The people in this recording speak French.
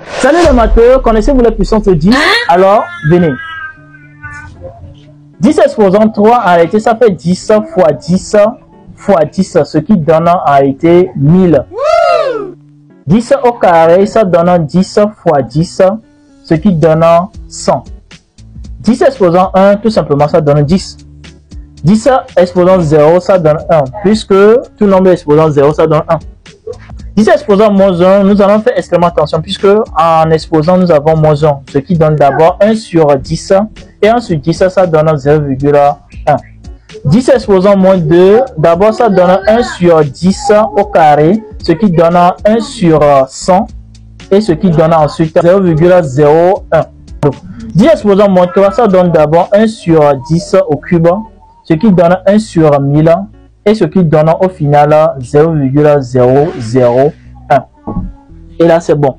Salut les matheux, connaissez-vous la puissance de 10? Alors, venez. 10 exposant 3, en réalité, ça fait 10 fois 10 fois 10, ce qui donne en réalité 1000. 10 au carré, ça donne 10 fois 10, ce qui donne 100. 10 exposant 1, tout simplement, ça donne 10. 10 exposant 0, ça donne 1, puisque tout nombre exposant 0, ça donne 1. 10 exposant moins 1, nous allons faire extrêmement attention, puisque en exposant, nous avons moins 1, ce qui donne d'abord 1 sur 10, et 1 sur 10, ça donne 0,1. 10 exposant moins 2, d'abord ça donne 1 sur 10 au carré, ce qui donne 1 sur 100, et ce qui donne ensuite 0,01. 10 exposant moins 3, ça donne d'abord 1 sur 10 au cube, ce qui donne 1 sur 1000, et ce qui donne au final 0,001. Et là c'est bon.